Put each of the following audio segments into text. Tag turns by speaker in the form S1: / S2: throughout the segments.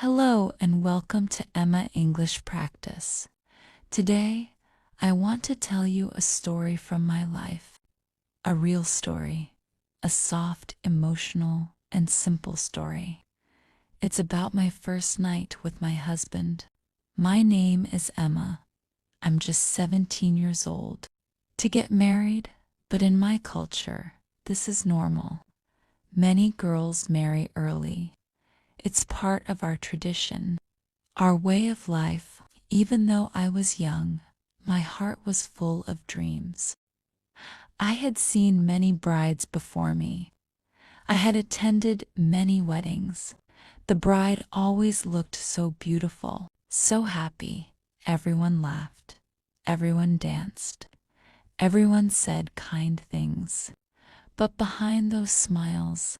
S1: Hello and welcome to Emma English Practice. Today, I want to tell you a story from my life. A real story. A soft, emotional, and simple story. It's about my first night with my husband. My name is Emma. I'm just 17 years old. To get married, but in my culture, this is normal. Many girls marry early. It's part of our tradition, our way of life. Even though I was young, my heart was full of dreams. I had seen many brides before me. I had attended many weddings. The bride always looked so beautiful, so happy. Everyone laughed. Everyone danced. Everyone said kind things. But behind those smiles,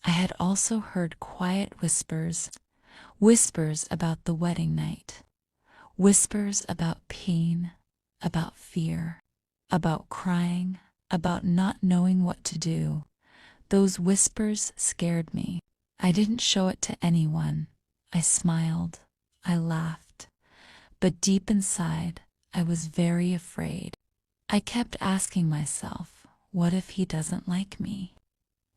S1: I had also heard quiet whispers about the wedding night, whispers about pain, about fear, about crying, about not knowing what to do. Those whispers scared me. I didn't show it to anyone. I smiled, I laughed, but deep inside, I was very afraid. I kept asking myself, what if he doesn't like me?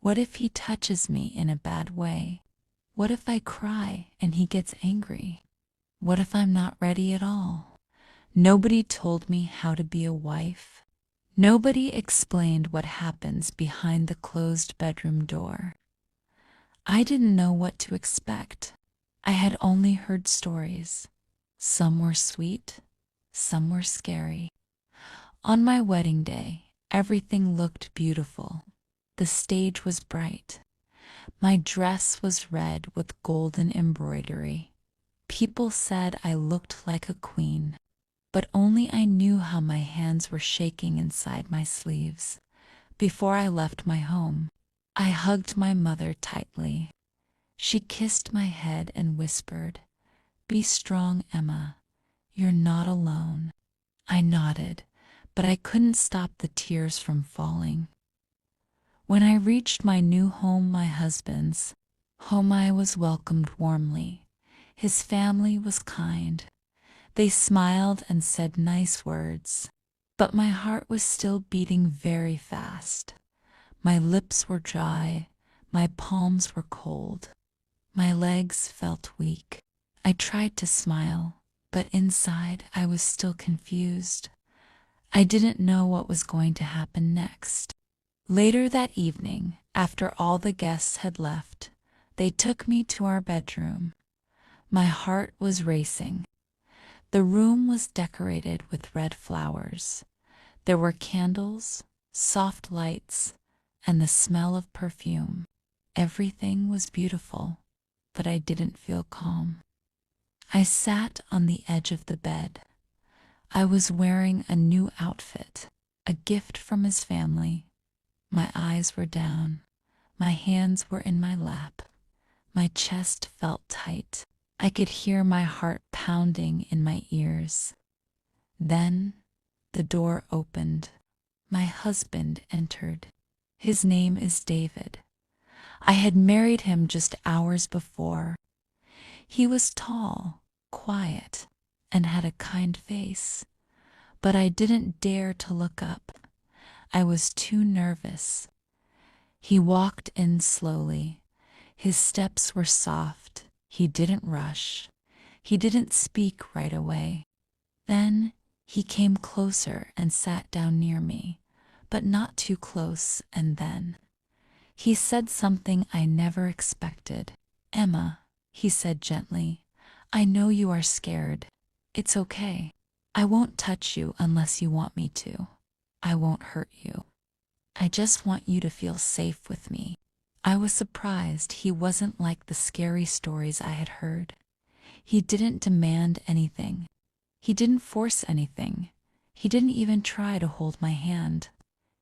S1: What if he touches me in a bad way? What if I cry and he gets angry? What if I'm not ready at all? Nobody told me how to be a wife. Nobody explained what happens behind the closed bedroom door. I didn't know what to expect. I had only heard stories. Some were sweet, some were scary. On my wedding day, everything looked beautiful. The stage was bright. My dress was red with golden embroidery. People said I looked like a queen, but only I knew how my hands were shaking inside my sleeves. Before I left my home, I hugged my mother tightly. She kissed my head and whispered, "Be strong, Emma. You're not alone." I nodded, but I couldn't stop the tears from falling. When I reached my new home, my husband's home, I was welcomed warmly. His family was kind. They smiled and said nice words. But my heart was still beating very fast. My lips were dry. My palms were cold. My legs felt weak. I tried to smile, but inside I was still confused. I didn't know what was going to happen next. Later that evening, after all the guests had left, they took me to our bedroom. My heart was racing. The room was decorated with red flowers. There were candles, soft lights, and the smell of perfume. Everything was beautiful, but I didn't feel calm. I sat on the edge of the bed. I was wearing a new outfit, a gift from his family. My eyes were down. My hands were in my lap. My chest felt tight. I could hear my heart pounding in my ears. Then the door opened. My husband entered. His name is David. I had married him just hours before. He was tall, quiet, and had a kind face. But I didn't dare to look up. I was too nervous. He walked in slowly. His steps were soft. He didn't rush. He didn't speak right away. Then he came closer and sat down near me, but not too close, and then he said something I never expected. "Emma," he said gently, "I know you are scared. It's okay. I won't touch you unless you want me to. I won't hurt you. I just want you to feel safe with me." I was surprised. He wasn't like the scary stories I had heard. He didn't demand anything. He didn't force anything. He didn't even try to hold my hand.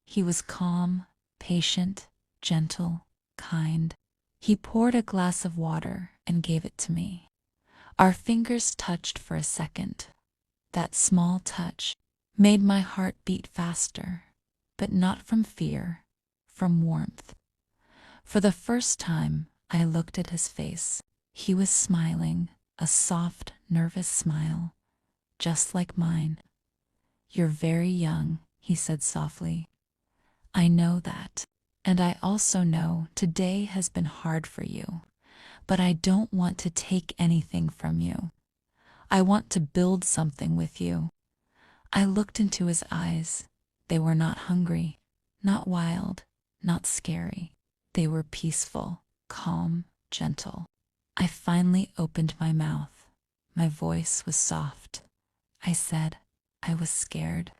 S1: He was calm, patient, gentle, kind. He poured a glass of water and gave it to me. Our fingers touched for a second. That small touch made my heart beat faster, but not from fear, from warmth. For the first time, I looked at his face. He was smiling, a soft, nervous smile, just like mine. "You're very young," he said softly. "I know that. And I also know today has been hard for you. But I don't want to take anything from you. I want to build something with you." I looked into his eyes. They were not hungry, not wild, not scary. They were peaceful, calm, gentle. I finally opened my mouth. My voice was soft. I said, "I was scared.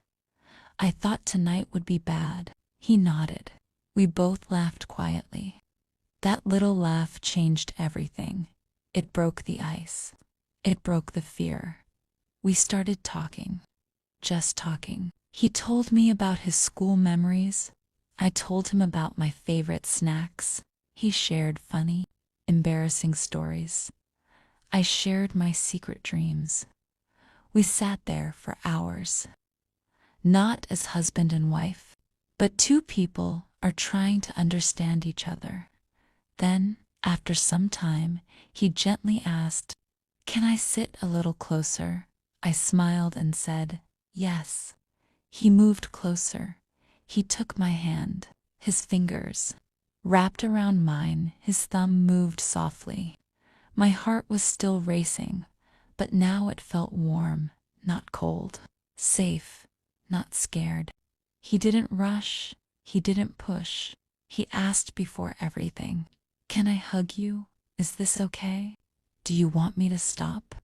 S1: I thought tonight would be bad." He nodded. We both laughed quietly. That little laugh changed everything. It broke the ice. It broke the fear. We started talking. Just talking. He told me about his school memories. I told him about my favorite snacks. He shared funny, embarrassing stories. I shared my secret dreams. We sat there for hours. Not as husband and wife, but two people are trying to understand each other. Then, after some time, he gently asked, "Can I sit a little closer?" I smiled and said, "Yes." He moved closer. He took my hand. His fingers wrapped around mine, his thumb moved softly. My heart was still racing, but now it felt warm, not cold. Safe, not scared. He didn't rush. He didn't push. He asked before everything, "Can I hug you? Is this okay? Do you want me to stop?"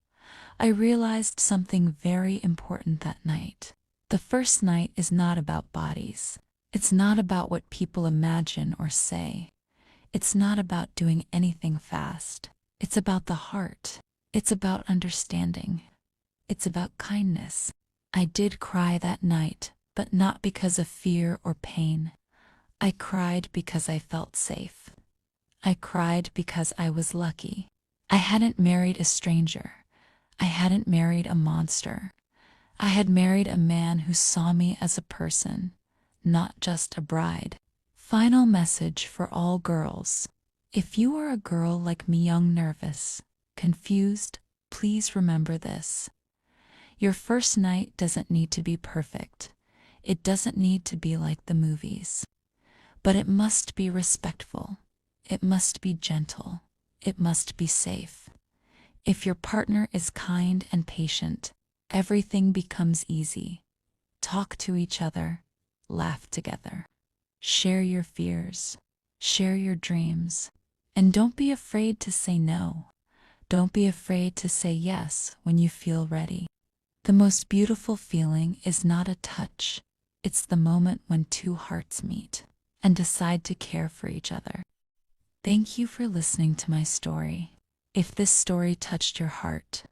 S1: I realized something very important that night. The first night is not about bodies. It's not about what people imagine or say. It's not about doing anything fast. It's about the heart. It's about understanding. It's about kindness. I did cry that night, but not because of fear or pain. I cried because I felt safe. I cried because I was lucky. I hadn't married a stranger. I hadn't married a monster. I had married a man who saw me as a person, not just a bride. Final message for all girls. If you are a girl like me, young, nervous, confused, please remember this. Your first night doesn't need to be perfect. It doesn't need to be like the movies. But it must be respectful. It must be gentle. It must be safe. If your partner is kind and patient, everything becomes easy. Talk to each other. Laugh together. Share your fears. Share your dreams. And don't be afraid to say no. Don't be afraid to say yes when you feel ready. The most beautiful feeling is not a touch. It's the moment when two hearts meet and decide to care for each other. Thank you for listening to my story. If this story touched your heart,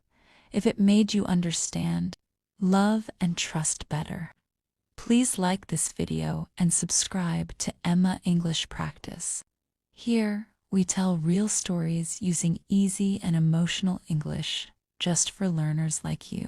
S1: if it made you understand, love, and trust better, please like this video and subscribe to Emma English Practice. Here, we tell real stories using easy and emotional English just for learners like you.